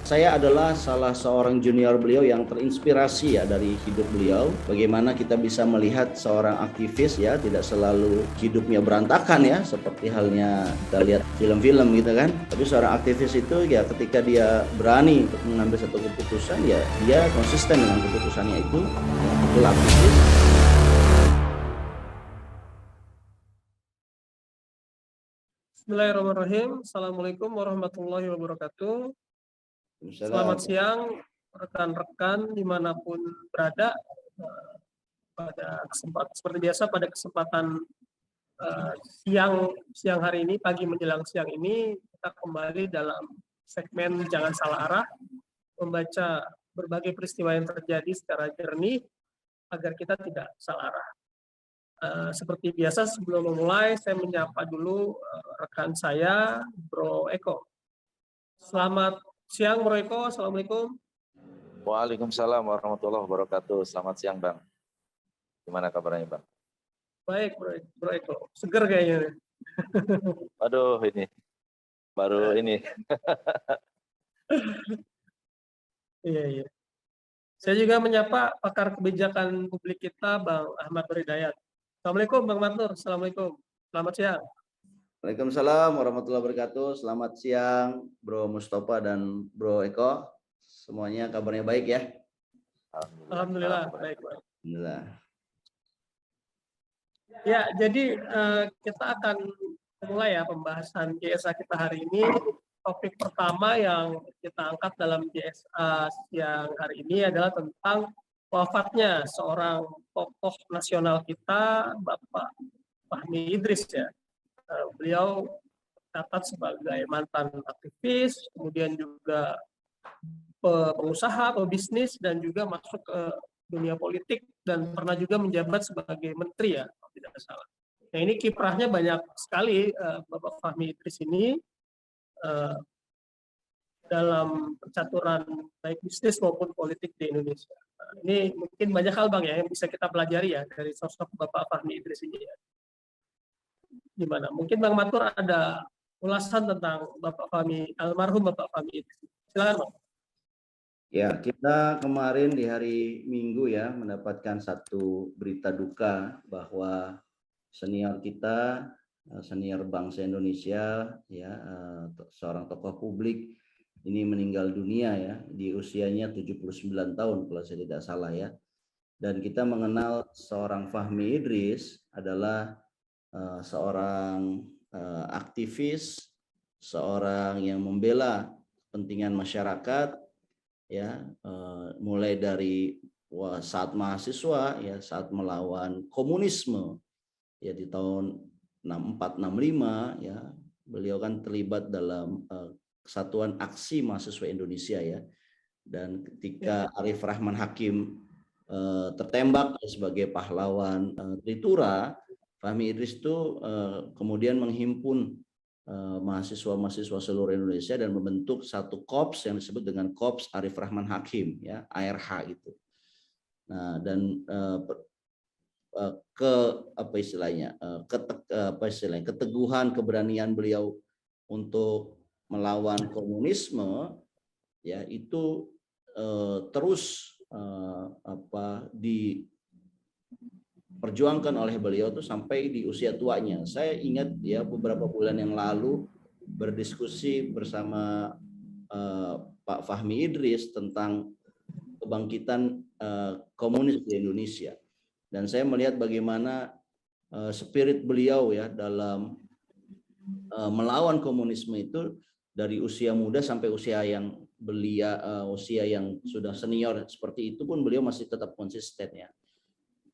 Saya adalah salah seorang junior beliau yang terinspirasi ya dari hidup beliau. Bagaimana kita bisa melihat seorang aktivis ya tidak selalu hidupnya berantakan ya seperti halnya kita lihat film-film gitu kan. Tapi seorang aktivis itu ya ketika dia berani untuk mengambil satu keputusan ya dia konsisten dengan keputusannya itu. Betul aktivis. Bismillahirrahmanirrahim. Assalamualaikum warahmatullahi wabarakatuh. Selamat Misalnya, siang rekan-rekan dimanapun berada. Pada kesempatan seperti biasa pada kesempatan siang hari ini, pagi menjelang siang ini, kita kembali dalam segmen Jangan Salah Arah, membaca berbagai peristiwa yang terjadi secara jernih agar kita tidak salah arah. Seperti biasa sebelum memulai, saya menyapa dulu rekan saya, Bro Eko. Selamat siang, Bro Eko. Assalamualaikum. Waalaikumsalam warahmatullahi wabarakatuh. Selamat siang, Bang. Gimana kabarnya, Bang? Baik, Bro Eko. Seger kayaknya. Aduh, ini baru ini. Iya, iya. Saya juga menyapa pakar kebijakan publik kita, Bang Ahmad Hidayat. Assalamualaikum, Bang Matur. Assalamualaikum. Selamat siang. Waalaikumsalam warahmatullahi wabarakatuh. Selamat siang, Bro Mustafa dan Bro Eko. Semuanya kabarnya baik ya? Alhamdulillah. Baik, baik. Alhamdulillah. Ya, jadi kita akan mulai ya pembahasan GSA kita hari ini. Topik pertama yang kita angkat dalam GSA siang hari ini adalah tentang wafatnya seorang tokoh nasional kita, Bapak Fahmi Idris ya. Beliau tercatat sebagai mantan aktivis, kemudian juga pengusaha, pebisnis, dan juga masuk ke dunia politik dan pernah juga menjabat sebagai menteri ya, kalau tidak salah. Nah ini kiprahnya banyak sekali Bapak Fahmi Idris ini dalam percaturan baik bisnis maupun politik di Indonesia. Nah, ini mungkin banyak hal Bang ya yang bisa kita pelajari ya dari sosok Bapak Fahmi Idris ini ya. Gimana? Mungkin Bang Matur ada ulasan tentang Bapak Fahmi, almarhum Bapak Fahmi Idris. Silakan Bang. Ya, kita kemarin di hari Minggu ya mendapatkan satu berita duka bahwa senior kita, senior bangsa Indonesia ya, seorang tokoh publik ini meninggal dunia ya di usianya 79 tahun kalau saya tidak salah ya. Dan kita mengenal seorang Fahmi Idris adalah seorang aktivis, seorang yang membela kepentingan masyarakat ya, mulai dari saat mahasiswa ya, saat melawan komunisme ya di tahun 64-65 ya, beliau kan terlibat dalam Kesatuan Aksi Mahasiswa Indonesia ya, dan ketika Arif Rahman Hakim tertembak sebagai pahlawan Tritura, Fahmi Idris itu kemudian menghimpun mahasiswa-mahasiswa seluruh Indonesia dan membentuk satu korps yang disebut dengan Korps Arif Rahman Hakim ya, ARH itu. Nah, dan keteguhan keberanian beliau untuk melawan komunisme ya itu terus diperjuangkan oleh beliau tuh sampai di usia tuanya. Saya ingat ya beberapa bulan yang lalu berdiskusi bersama Pak Fahmi Idris tentang kebangkitan komunis di Indonesia, dan saya melihat bagaimana spirit beliau ya dalam melawan komunisme itu dari usia muda sampai usia yang usia yang sudah senior seperti itu pun beliau masih tetap konsisten ya.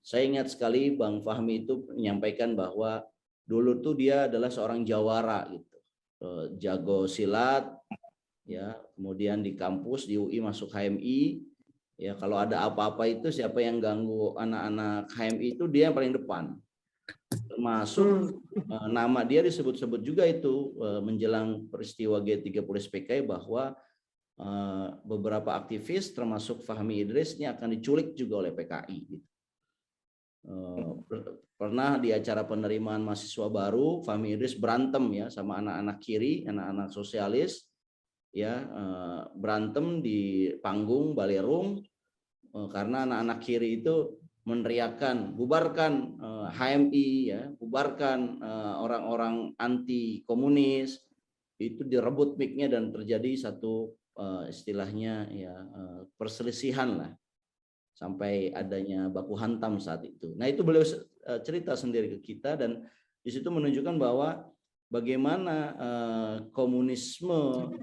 Saya ingat sekali Bang Fahmi itu menyampaikan bahwa dulu tuh dia adalah seorang jawara gitu, jago silat ya, kemudian di kampus di UI masuk HMI ya, kalau ada apa-apa itu siapa yang ganggu anak-anak HMI itu dia yang paling depan, termasuk nama dia disebut-sebut juga itu menjelang peristiwa G30 SPKI bahwa beberapa aktivis termasuk Fahmi Idris ini akan diculik juga oleh PKI gitu. Pernah di acara penerimaan mahasiswa baru Fahmi Idris berantem ya sama anak-anak kiri, anak-anak sosialis ya berantem di panggung Balerung karena anak-anak kiri itu meneriakan bubarkan HMI, ya, bubarkan orang-orang anti komunis. Itu direbut mic-nya dan terjadi satu istilahnya ya perselisihan lah, sampai adanya baku hantam saat itu. Nah, itu beliau cerita sendiri ke kita, dan di situ menunjukkan bahwa bagaimana komunisme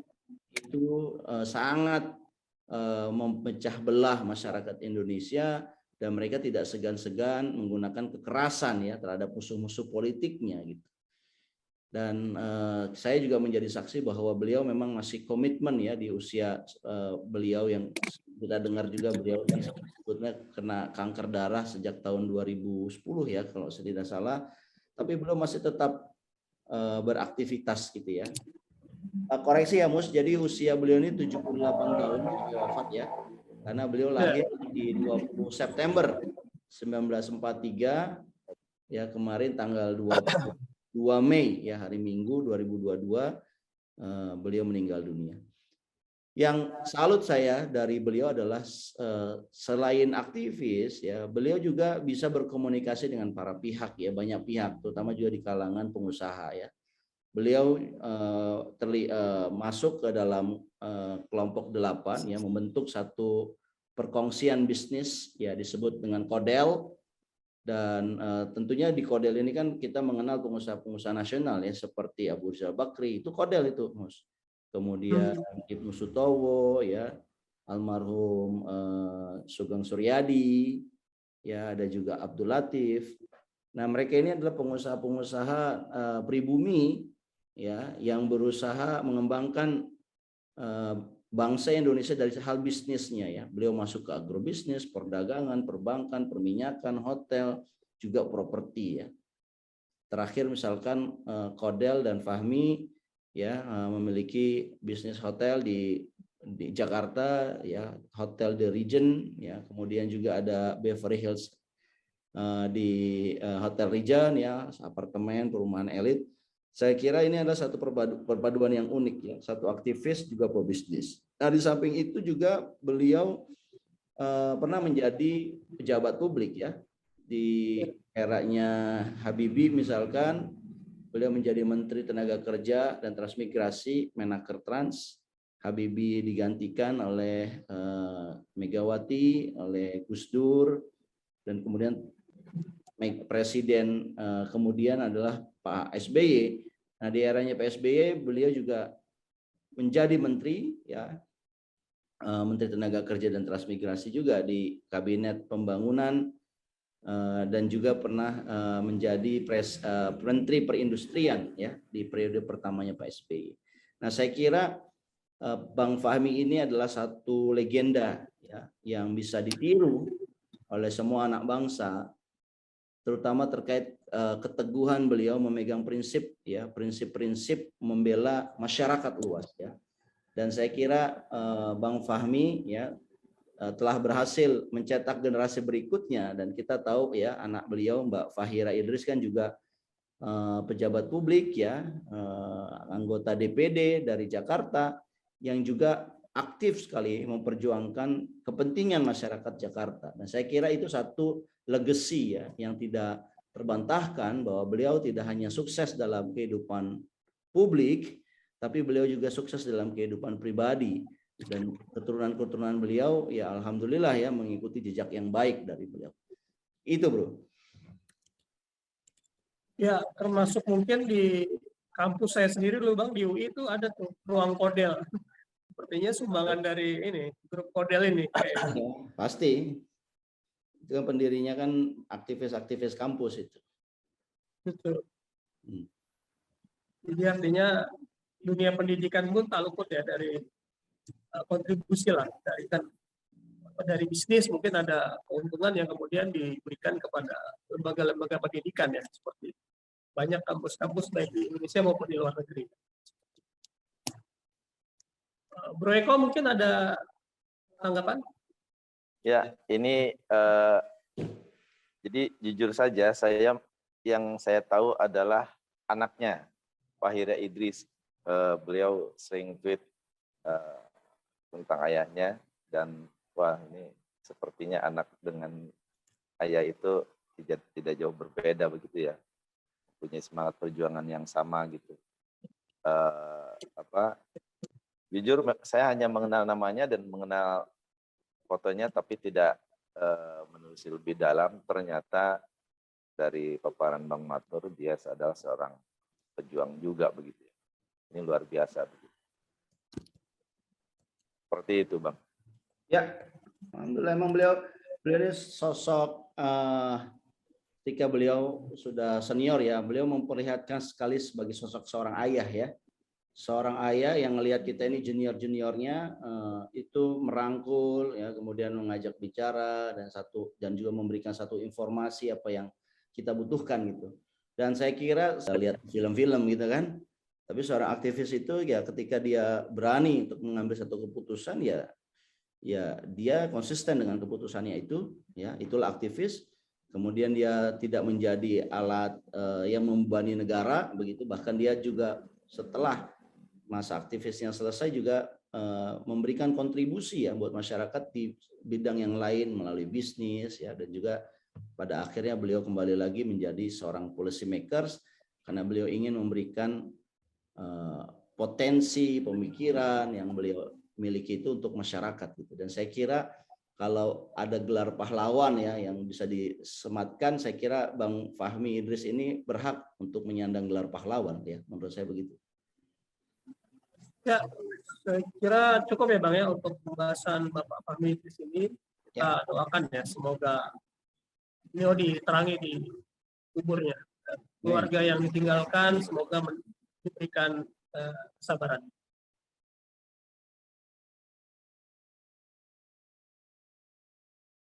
itu sangat memecah belah masyarakat Indonesia, dan mereka tidak segan-segan menggunakan kekerasan ya terhadap musuh-musuh politiknya gitu. Dan saya juga menjadi saksi bahwa beliau memang masih komitmen ya di usia beliau yang kita dengar juga beliau sebetulnya kena kanker darah sejak tahun 2010 ya kalau saya tidak salah, tapi beliau masih tetap beraktivitas gitu ya. Koreksi ya Mus, jadi usia beliau ini 78 tahun wafat ya, karena beliau lahir di 20 September 1943 ya, kemarin tanggal 22 Mei ya, hari Minggu 2022 beliau meninggal dunia. Yang salut saya dari beliau adalah selain aktivis ya, beliau juga bisa berkomunikasi dengan para pihak ya, banyak pihak, terutama juga di kalangan pengusaha ya. Beliau masuk ke dalam kelompok 8 ya, membentuk satu perkongsian bisnis ya, disebut dengan Kodel. Dan tentunya di Kodel ini kan kita mengenal pengusaha-pengusaha nasional ya, seperti Abu Rizal Bakri, itu Kodel itu Mus. Kemudian Ibnu Sutowo ya, almarhum Sugeng Suryadi ya, ada juga Abdul Latif. Nah, mereka ini adalah pengusaha-pengusaha pribumi ya, yang berusaha mengembangkan bangsa Indonesia dari hal bisnisnya ya. Beliau masuk ke agrobisnis, perdagangan, perbankan, perminyakan, hotel, juga properti ya. Terakhir misalkan Kodel dan Fahmi ya memiliki bisnis hotel di Jakarta ya, Hotel The Regent ya, kemudian juga ada Beverly Hills di Hotel Regent ya, apartemen perumahan elit. Saya kira ini adalah satu perpaduan yang unik ya, satu aktivis juga pebisnis. Nah, di samping itu juga beliau pernah menjadi pejabat publik ya. Di eranya Habibie misalkan, beliau menjadi Menteri Tenaga Kerja dan Transmigrasi, Menaker Trans. Habibie digantikan oleh Megawati, oleh Gus Dur, dan kemudian Presiden kemudian adalah Pak SBY. Nah, di eranya Pak SBY beliau juga menjadi menteri ya, Menteri Tenaga Kerja dan Transmigrasi juga di Kabinet Pembangunan, dan juga pernah menjadi Menteri Perindustrian ya di periode pertamanya Pak SBY. Nah, saya kira Bang Fahmi ini adalah satu legenda ya, yang bisa ditiru oleh semua anak bangsa, terutama terkait keteguhan beliau memegang prinsip ya, prinsip-prinsip membela masyarakat luas ya. Dan saya kira Bang Fahmi ya telah berhasil mencetak generasi berikutnya, dan kita tahu ya anak beliau Mbak Fahira Idris kan juga pejabat publik ya, anggota DPD dari Jakarta yang juga aktif sekali memperjuangkan kepentingan masyarakat Jakarta. Dan saya kira itu satu legacy ya yang tidak terbantahkan, bahwa beliau tidak hanya sukses dalam kehidupan publik, tapi beliau juga sukses dalam kehidupan pribadi. Dan keturunan-keturunan beliau ya alhamdulillah ya mengikuti jejak yang baik dari beliau. Itu bro. Ya, termasuk mungkin di kampus saya sendiri dulu Bang, di UI itu ada tuh ruang Kodel. Sepertinya sumbangan dari ini, grup Kodel ini. Ya, pasti. Itu kan pendirinya kan aktivis-aktivis kampus itu. Betul. Jadi artinya dunia pendidikan pun tak luput ya dari kontribusi lah dari bisnis, mungkin ada keuntungan yang kemudian diberikan kepada lembaga-lembaga pendidikan ya, seperti banyak kampus-kampus baik di Indonesia maupun di luar negeri. Bro Eko mungkin ada tanggapan? Ya, ini jadi jujur saja yang saya tahu adalah anaknya Fahira Idris. Beliau sering tweet tentang ayahnya, dan wah ini sepertinya anak dengan ayah itu tidak jauh berbeda begitu ya, punya semangat perjuangan yang sama gitu. Jujur saya hanya mengenal namanya dan mengenal fotonya, tapi tidak menulis lebih dalam. Ternyata dari paparan Bang Matur, dia adalah seorang pejuang juga begitu. Ini luar biasa begitu. Seperti itu, Bang. Ya, alhamdulillah emang beliau ini sosok ketika beliau sudah senior ya, beliau memperlihatkan sekali sebagai sosok seorang ayah ya. Seorang ayah yang melihat kita ini junior-juniornya itu merangkul ya, kemudian mengajak bicara dan juga memberikan satu informasi apa yang kita butuhkan gitu. Dan saya kira saya lihat film-film gitu kan. Tapi seorang aktivis itu ya ketika dia berani untuk mengambil satu keputusan ya dia konsisten dengan keputusannya itu ya, itulah aktivis. Kemudian dia tidak menjadi alat yang membebani negara begitu, bahkan dia juga setelah masa aktivisnya selesai juga memberikan kontribusi ya buat masyarakat di bidang yang lain melalui bisnis ya, dan juga pada akhirnya beliau kembali lagi menjadi seorang policy makers karena beliau ingin memberikan potensi pemikiran yang beliau miliki itu untuk masyarakat gitu. Dan saya kira kalau ada gelar pahlawan ya yang bisa disematkan, saya kira Bang Fahmi Idris ini berhak untuk menyandang gelar pahlawan ya, menurut saya begitu. Ya, saya kira cukup ya Bang ya untuk pembahasan Bapak Fahmi di sini. Kita doakan ya semoga beliau diterangi di kuburnya. Keluarga yang ditinggalkan semoga diberikan kesabaran.